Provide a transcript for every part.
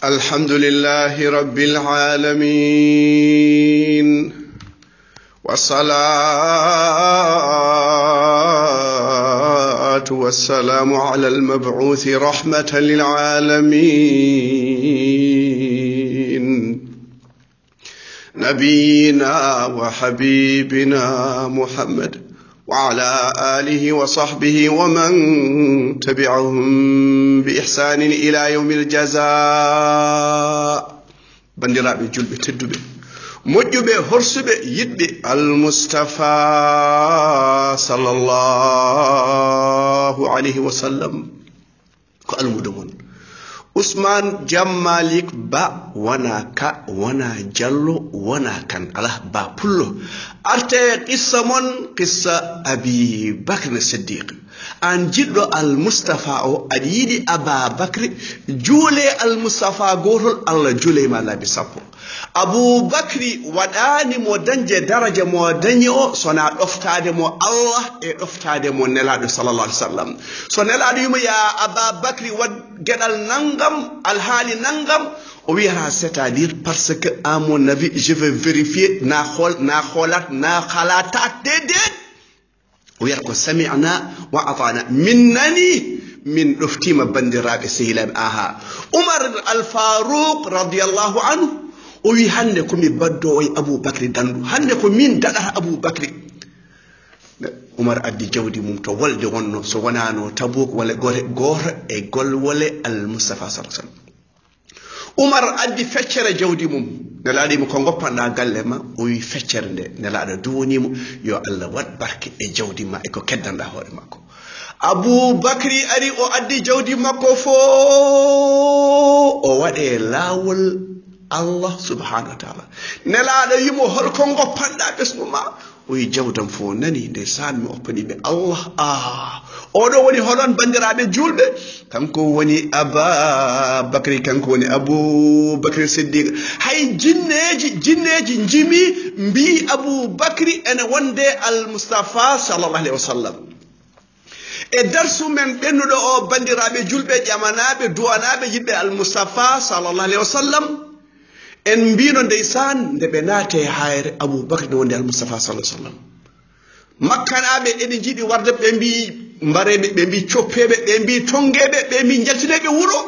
الحمد لله رب العالمين والصلاة والسلام على المبعوث رحمة للعالمين نبينا وحبيبنا محمد وعلى آله وصحبه ومن تبعهم بإحسان إلى يوم الجزاء بندرابي جلبي تدبي مجبي هرسبي يدبي المصطفى صلى الله عليه وسلم كالمدمون Usman Jammalik ba wana ka wana jallo wana kan Allah ba pullo arte qissa mon qissa Abi Bakr Siddiq an jiddo al Mustafa o adidi Aba Bakr jule al Mustafa gotol Allah jule ma labi sappo Abu Bakri wadani mo danje daraja mo danyo sona doftade mo Allah e doftade mo nelado sallallahu alaihi wasallam so nelado yuma ya Aba Bakri wad gedal nangam al hali nangam o wiara c'est-à-dire parce que à mon avis je vais vérifier na kholat na khalata dedet o wiara ko sami'na wa ata'na minnani min doftima bandirabe sehilab aha Umar al-Faruq radiyallahu anhu o wi hande ko mi baddo e Abu Bakri dandu hande ko min dada Abu Bakri Umar addi jawdi mum to walde wonno so wonano Tabuk wala gore e gol wala al Mustafa sallallahu alaihi wasallam Umar addi feccere jawdi mum nelaadi mo ko goppanda galle ma o wi feccere nde nelaado duwoni mo yo Allah wad barke e jawdi ma e ko keddanda hoore makko Abu Bakri ari o addi jawdi makko fo o wade lawol Allah subhanahu wa ta'ala nelaado yimo hol ko goppanda besmuma oyi jawdam fo nani nde sanmi oppani be Allah odo woni holon bandirabe julbe kanko woni Aba Bakri kanko woni Abu Bakr Siddiq hay jinneji jimi mbi Abu Bakri ene wonde al Mustafa sallallahu alaihi wasallam e darsu men bennudo o bandirabe julbe jamanabe duwanabe yibbe al Mustafa sallallahu alaihi wasallam en mbino ndeysan nde be naate hayre Abu Bakr wonde al Mustafa sallallahu alaihi wasallam makkanabe eden jidi warde be mbi mbarebe be mbi coppebe be mbi tongebe be mbi jaltinebe wuro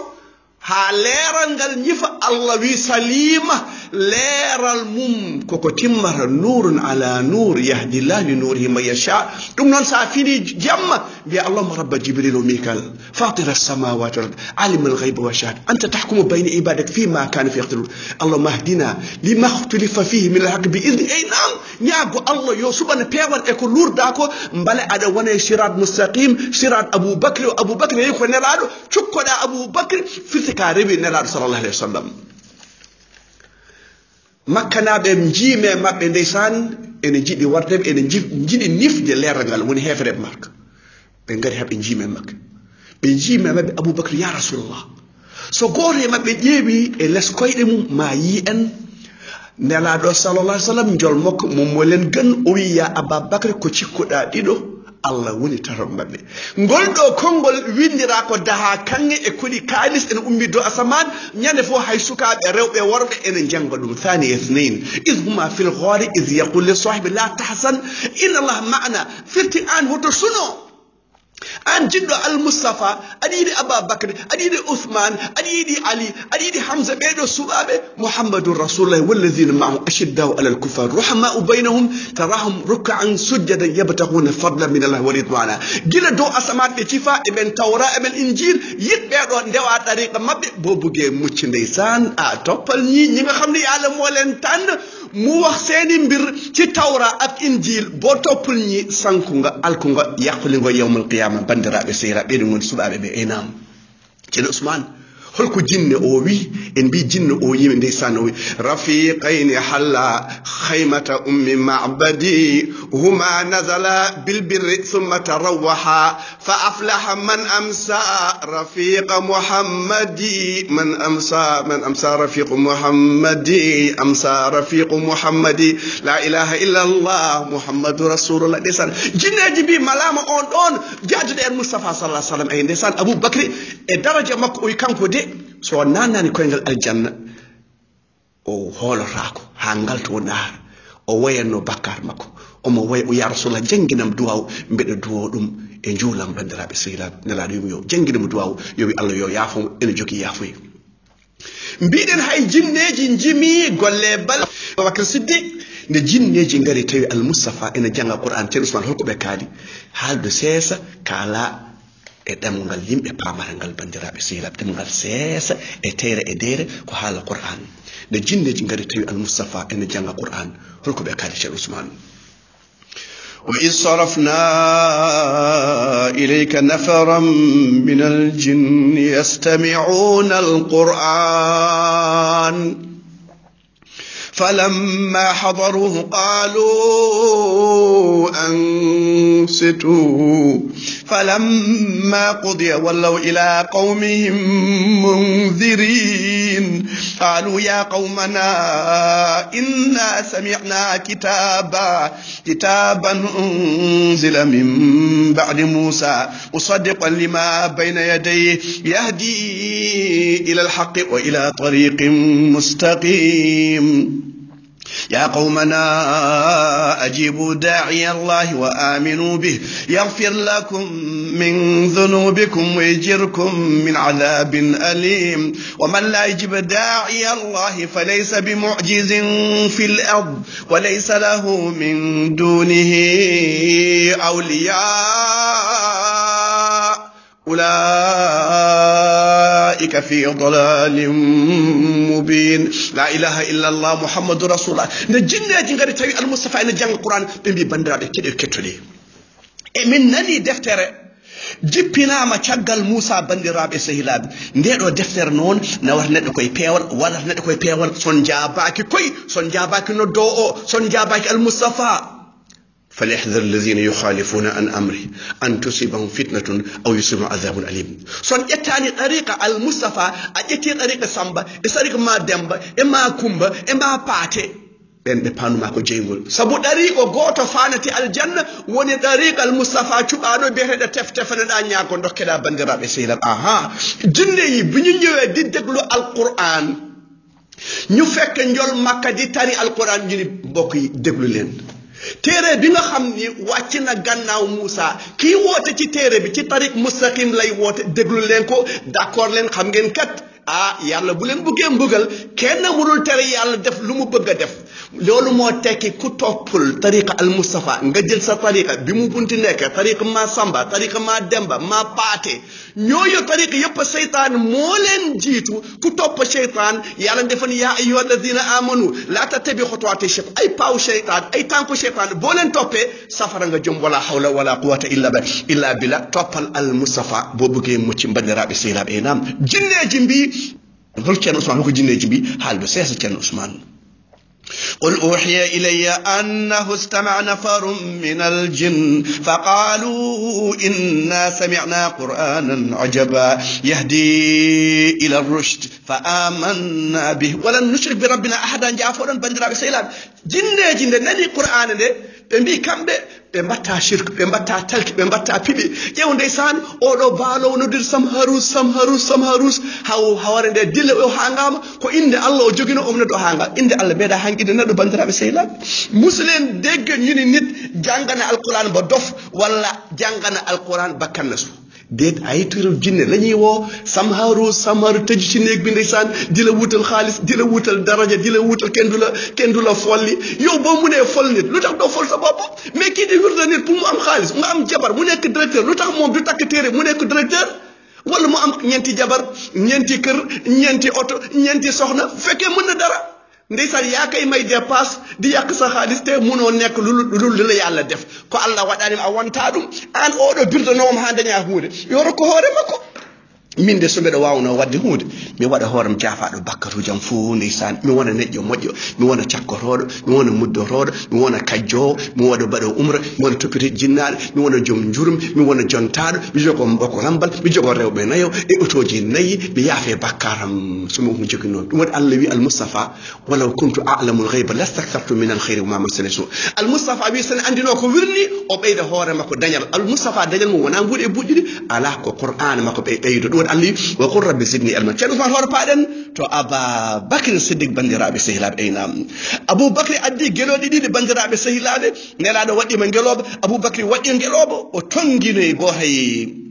ha leral ngal nyifa Allah wi salima leral mum koko timmata nurun ala nur yahdi Allah li nurihi man yasha dum non sa fini jamma bi Allahumma rabb jibril wa mikal fatir as-samawati wal alim al-ghayb wa shahad anta tahkumu bayna ibadak fi ma kana fi yaqdirun Allahumma ahdina lima ikhtalafa fihi min al-haqq bi idni aynam nyaago Allah yo subana pewal e ko lurda ko mbale ada wona sirat mustaqim sirat Abu Bakr ko nelado cukkoda Abu Bakr fitika rebi nelado sallallahu alaihi wasallam makkanaɓe jiime maɓɓe ndeysan ene jiɗi wardeɓe ene jiɗi nifde lerangal woni hefere makka ɓe ngari haɓe jiime makka ɓe jiime maɓɓe Aboubacry ya rasulullah so goto e maɓɓe ƴeewi e less koyɗe mum ma yi en nelaɗo sallallahu alih w sallam jol makko mo molen gan o wi ya Aboubacry ko cikkuɗa ɗiɗo Allah woni taron mabbe goldo kongol windira ko daha kange e kodi kalis en ummi do asaman nyande fo hay sukabe rewbe worbe en janga dum thani ithnain idhuma fil ghari idh yaqul li sahibi la tahzan inna Allah ma'ana firti an hoto suno an jiddo al Mustafa adidi Abubakar adidi Uthman adidi Ali adidi Hamza bedo subabe Muhammadur Rasulullah walladhina ma'ahu ashiddaw 'ala al-kuffar ruhama'u bainahum tarahum ruk'an sujadan yabtaghuna fadlan min Allah wa ridwana gila do asamat be cifa e ben tawra e ben injil yitbe do ndewa tariqa mabbe bo buge mucc ndeysan a topal ñi nga xamni yalla mo len tan mu wax seeni mbir ci tawra ak injil bo topul ñi sanku nga alku nga yaquli nga yawmul qiyamah bandiraɓe sehiraɓe ɗum woni suɓaɓe ɓe enam ceerno Ousmane holko jinne o wi en mbi jinne o yimi ndeysan o wi rafiqayni halla khaymata ummi ma'badi huma nazala bil birri thumma tarawwaha fa aflaha man amsa rafiqa muhammadi man amsa rafiqu muhammadi amsa rafiqu muhammadi la ilaha illa Allah muhammadu rasulullah ndeysan jinneji bi malama on ɗon jaajuɗo en Mustafa sallallahu alaihi wasallam ay ndeysan Aboubacry e daraja makko o kanko de so nanani koyngal aljanna o holotako ha ngalto naar o wayano bakkar makko omo way o ya rasulullah janginam duwaw mbede duwo dum e njuulam bandirabe sehilab nelaado yum yo janginam duwaw yowi Allah yo yaafo ene jogi yaafoy mbiiden hay jinneji jimi golle bal Abubakar Siddiq ne jinneji ngari tawi al Mustafa ene janga Qur'an ten Usman holko be kaali haaldo seesa kala e demngal yimbe pamarangal bandirabe sehilab demngal seesa e tere e dere ko haala Qur'an ne jinneji ngari tawi al Mustafa ene janga Qur'an holko be kaali Cheikh Usman وإذ صرفنا إليك نفرا من الجن يستمعون القرآن فلما حضروه قالوا أنصتوا فلما قضي ولوا إلى قومهم منذرين قالوا يا قومنا إنا سمعنا كتابا أنزل من بعد موسى مصدقا لما بين يديه يهدي إلى الحق وإلى طريق مستقيم يا قومنا أجيبوا داعي الله وآمنوا به يغفر لكم من ذنوبكم ويجركم من عذاب أليم ومن لا يجب داعي الله فليس بمعجز في الأرض وليس له من دونه أولياء أولئك في ضلال مبين لا إله إلا الله محمد رسول الله نجنة جنغري تاوي المصطفى نجان القرآن بمبي بندرابي كده كتولي من نني دفتر jippina ma caggal Musa bandirabe sehilaabe ndedo deftere non na war neddo koy peewal wala neddo koy peewal son jaabaki no do o son jaabaki al Mustafa فليحذر الذين يخالفون عن أمره أن تصيبهم فتنة أو يصيبهم عذاب أليم سون يتاني طريقة المصطفى أجتي طريقة سامبا طريقة ما دمبا إما كومبا إما باتي بين بانو ماكو جيمول سبو طريقة غوتو فانتي الجنة وني طريقة المصطفى تشوبانو بيهدا تفتفن دا نياكو نdokkeda bandirabe sehilab aha jinne yi biñu ñëwé di déglu alquran ñu fekk ñol makka di tari alquran ñu ni mbokk yi déglu leen téere bi nga xamni wàcc na gannaaw Musa kii woote ci téere bi ci tariq mustaqim lay woote déglu leen ko d'accord leen xam ngeen kat yàlla bu leen bëggee mbugal kenn mënul tere yàlla def lu mu bëgg a def loolu moo tekki ku toppul tariqa al Mustafa nga jël sa tariqa bi mu bunti nekk tariqa ma Samba tariqa ma Demba ma Paate ñooyu tariqa yëpp seytaan moo leen jiitu ku topp seytaan yàlla defal yaa ayyuha alladina amanu la tattabi xutuwaati shaytaan ay paaw seytaan ay tànku seytaan boo leen toppee safara nga jëm wala hawla wala quwwata illa billah toppal al Mustafa boo bëggee mucc mbandiraɓe sehilaaɓe e naam jinneeji mbi hol ceerno Ousmane ko jinneeji mbi haaldu seesa ceerno Ousmane قل أوحي إلي أنه استمع نفر من الجن فقالوا إنا سمعنا قرآنا عجبا يهدي إلى الرشد فآمنا به ولن نشرك بربنا أحدا جافورا بندرا بسيلان جن نني قرآن ده بمبي كامبه بمبتا شرك بمبتا تلك بمبتا بيبي يو ndeysan odo balo no dir samharus haware dille o hangama ko inde Allah o jogino omna do hanga inde Allah beeda hangide neddo bandirabe sehilaabe muslim degge ñuni nit jangana alquran ba dof wala jangana alquran ba kannasu det ay turu jinne lañuy wo samharu tej ci neeg bi ndeysan dila wutal xaliss dila wutal daraja dila wutal kendula folli yow bo mu ne fol nit lutax do fol sa bop mais ki di wirda nit pour mu am xaliss nga am jabar mu nek directeur lutax mom du tak téré mu nek directeur wala mu am ñenti jabar ñenti kër ñenti auto ñenti soxna fekke mën na dara ndeysan ya kay may dépasse di yak sa xaliss te mëno nek lu la yalla def ko Allah wadani a wonta dum an odo birdo no ha daña huude yoro ko hoore makko min de so bedo wawno wadde huude mi wada hooram jaafaado bakkatu jam fu ndeysan mi wona nejjo mojjo mi wona ciakkorodo mi wona muddorodo mi wona kajjo mi wada bado umra mi wona topiti jinnaade mi wona jom jurum mi wona jontaado mi jogo mboko rambal mi jogo rewbe nayo e otoji nayi mi yaafe bakkaram sumo mu jogi non dum wadi Allah wi al Mustafa walaw kuntu a'lamu al ghaiba lastakthartu min al khair wa ma masalisu al Mustafa wi sen andino ko wirni o beyda hoore makko dañal al Mustafa dañal mo wona ngude bujjudi ala ko Qur'an makko beydo kon anni wa qur rabbi zidni ilman ceerno Ousmane hoore paaɗen to Aba Bakri Siddiq bandiraɓe sehilaɓe eynam Abou Bakri addi geloɗe ɗiɗi bandiraɓe sehilaɓe nelaɗo waɗima geloɓo Abou Bakri waɗi geloɓo o tonginoye gootay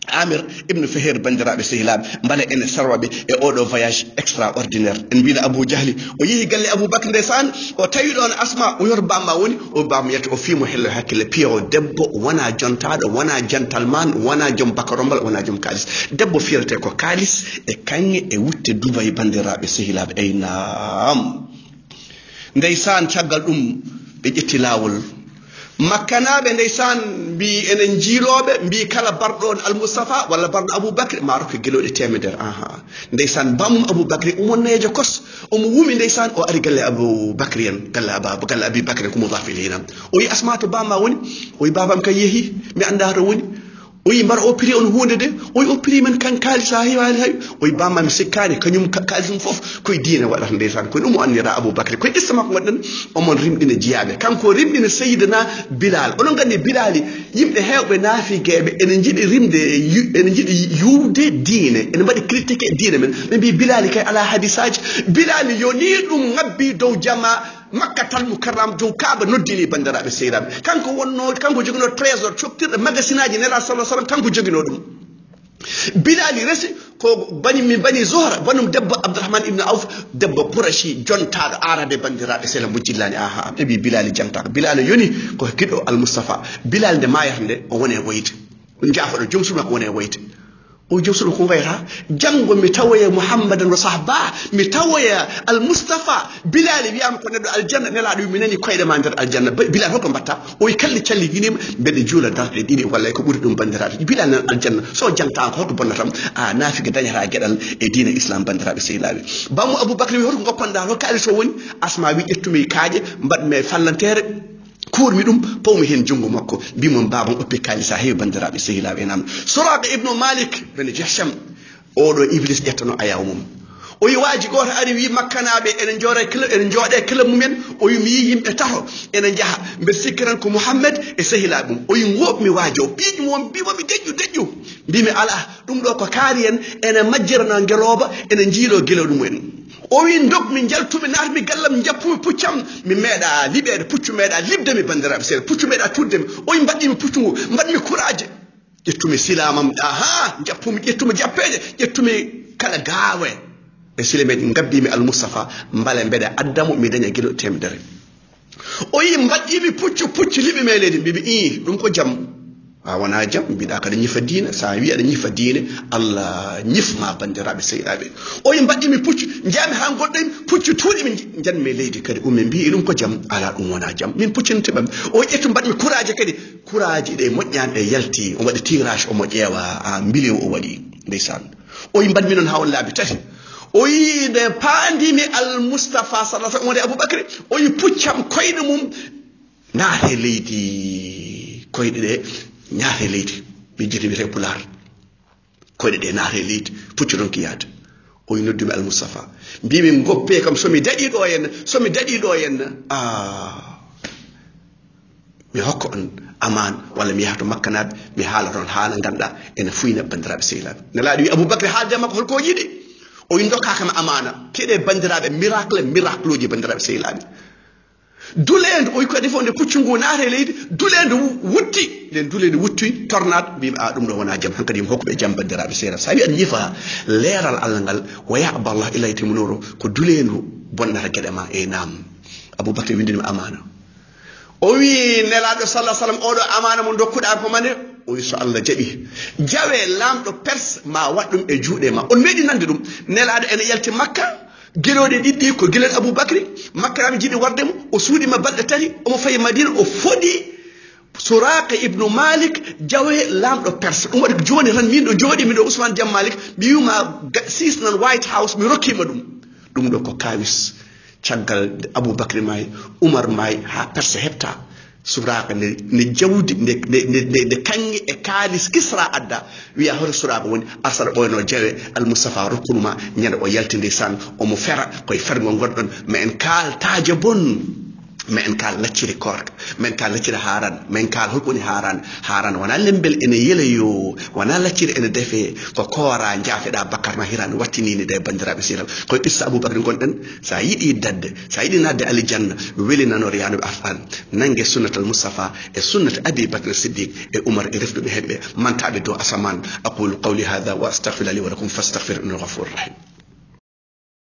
Amir ibn Fihir bandiraɓe sehilaɓe mbale ene sarwaɓe e oɗo voyage extraordinaire en mbino Abou Jahli o yeehi galle Abou Bakri ndeysaan o tawi ɗon Asma o yor bamma woni o bamma yetta o fiimo hello hakkille piyo debbo wona jontaɗo wona gentleman wona joom bakarombal wona joom kalis debbo fiyerete ko kalis e kanŋe e wutte Dubayi bandiraɓe sehilaɓe eynam ndeysaan caggal ɗum ɓe ƴetti lawol makkanaɓe ndeysaan mbi enen jiiloɓe mbi kala barɗo Al Mustafa walla barɗo Abou Bakri ma rokka geloɗe temedere ndeysaan bammum Abou Bakri umonnejo kos omo wumi ndeysaan o ari galle Abou Bakri en galle Abi Bakri ko mudafi ilayhim o yi Asma to bamma woni o yi babam kay yeehi mi anda to woni o yi mbar o prix on hunde de o yi o prix men kan kalisa heewani hay o yi bamma mi sikkani kañum kalisum fof koye diina waɗata ndeysaan koye ɗum o annira Abou Bakri koye qissa makko waɗɗen omon rimɗina jiyaɓe kanko rimɗina Seydina Bilal onon gandi Bilali yimɓe hewɓe naafigeɓe ene jiiɗi rimde ene jiiɗi yuwde diine ene mbaɗi critiqué diine men ɓe mbi Bilali kay ala hadisaji Bilali yoni ɗum ngabbi dow jama Makkatal Mukarram dow Kaaba noddini bandiraɓe sehilaɓe kanko jogino trésor coftirɗo magasin aji nela sallah sallam kanko jogino ɗum Bilali resi ko bani Zohra banum debbo Abdourahmane ibn Auf debbo Qurashi jontaɗo arabe bandiraɓe sehilaɓe mo jillani ɓe mbi Bilali jantaka Bilal yoni ko giɗo Al Mustafa Bilal nde mayata nde o wone woyde jaafoɗo joom suuma ko wone woyde o jowsuɗo ko wayata janngo mi tawoya Muhammadan wa sahba mi tawoya Al Mustafa Bilal wiyama ko neɗɗo aljanna nelaɗo mi nani koyɗe ma nder aljanna Bilal holko mbatta o kalli calliginima mbeɗe juula darɗe ɗiɗi walla ko ɓuri ɗum bandiraɓe Bilal nan aljanna so jantama holko bonnatam naafiga dañata gueɗal e diina islam bandiraɓe sehilaɓe bammo Abou Bakri wi holko goppanɗa holko kaali so woni Asma wi ƴettumi kaaƴe mbaɗmi fallantere kurmi ɗum pawmi hen junngo makko mbimon babam oppi kalisa heewi bandiraɓe sehilaɓe enam Suraka ibnu Malik bene Jahsham oɗo Iblis ƴettano ayaw mum o yi waaji goto ari wi makkanaɓe ene jooɗe club mumen o yi mi yi yimɓe tato ene jaaha mbeɗa sikkiran ko Mouhammed e sehilaɓe mum o yi goɓmi waaji o ɓiƴi mom mbimomi deƴƴu mbimi ala ɗum ɗo ko kaari en ene majjirana ngeloba ene jiilo gueloɗu mumen o wi dog mi jaltumi naatmi gallam jappumi puccam mi meeɗa liɓede puccu meeɗa libdemi bandiraɓe seeɗa puccu meeɗa tuddemi o wi mbaɗɗimi puccu ngu mbaɗmi courage ƴettumi silamam ƴettumi jappeje ƴettumi kala gaawe e sile meɗen gabbimi Al Mustafa mbale mbeɗa addamo mi daña gueɗo temedere o yi mbaɗɗimi puccu liɓi me leydi mbimi ɗum ko jaam wona jaam mbiɗa kada ñifa diine sa wi aɗa ñifa diine Allah ñifma bandiraɓe sehilaɓe o yi mbaɗɗimi puccu jaami ha goɗɗomi puccu tuuɗimi janmi leydi kadi umi mbi ɗum ko jaam ala ɗum wona jaam min puccinteɓam o ƴettu mbaɗmi courage kadi courage ɗe moƴƴani ɗe yalti o waɗi tirage omo ƴeewa million o waɗi ndeysan o yi mbaɗmi noon ha on laabi tati o yi nde paandimi Al Mustafa sallah sallam wonde Abou Bakri o yi puccam koyɗe mum naate leydi koyɗe ɗe ñaate leydi mi jiti wiyete Pulaar koyɗe ɗe naate leydi puccu ɗon ki yaade o yi noddumi Al Mustafa mbimi goppe kam somi daɗiɗo henna mi hokka on aman walla mi yaha to makkanaɓe mi haala toon haala ganduɗa ene fuyna bandiraɓe sehilaɓe nelaɗo wi Abou Bakri haalde makko holko yiɗi o yi dokkakama amana keɗe bandiraɓe miracle uji bandiraɓe sehilaɓe dulendu o yi ko defo nde puccu ngu naate leydi dulendu wutti nden dulendu wutti tornade mbimi ɗum ɗo wona jaam hankadi mi hokkuɓe jaam bandiraɓe sehilaɓe sa wi aɗa yiifa leeral Allah ngal wa yaba Allah illa ytimnuro ko dulendu bonnata gueɗe ma nam Abou Bakri windinimi amana o wi nelaɗo sallah sallam oɗo amana mo dokkuɗa ko mane o wi so Allah jaɓi jawe lamɗo Perse ma waɗ ɗum e juuɗe ma on meeɗi nande ɗum nelaɗo ene yalti Makka gueloɗe ɗiɗɗi ko gueloɗe Abou Bakri makkaraɓe jiiɗi wardemo o suuɗima balɗe tati omo fayi Madina o foɗi Suraka ibnu Malik jawe lamɗo Perse ɗum waɗi joni tan min ɗo jooɗimi ɗo Ousmane Diam Malik mi wima sisnan White House mi rokkima ɗum ɗo ko kawis caggal Abou Bakri maayi Oumar maayi ha Perse heɓta Suraka ne jawdi nde kanŋe e kaalis Kisra adda wiya hoto Suraka woni arsata ɓoyno jawe Al Mustafa rokkunuma ñande o yalti ndeysaan omo fera koye fergo gonɗon ma en kaaltaje bon men kal lacciri korka men kal lacciri haran men kal holkoni haran wana lembel ene yeleyo wana lacciri ene defe ko koora jaafeɗa bakar ma hiran wattinini de bandiraɓe siral koye qissa aboubacry gonɗen sa yiɗi dadde sa yiɗi nadde alijanna welinanor yanoɓe afan nangue sunnatal moustapha e sunnata abi bakr siddiq e oumar e refduɓe heɓɓe mantaɓe dow asaman aqulu qawli hadha wa astaghfiru li wa lakum fastaghfiru innahu ghafurur rahim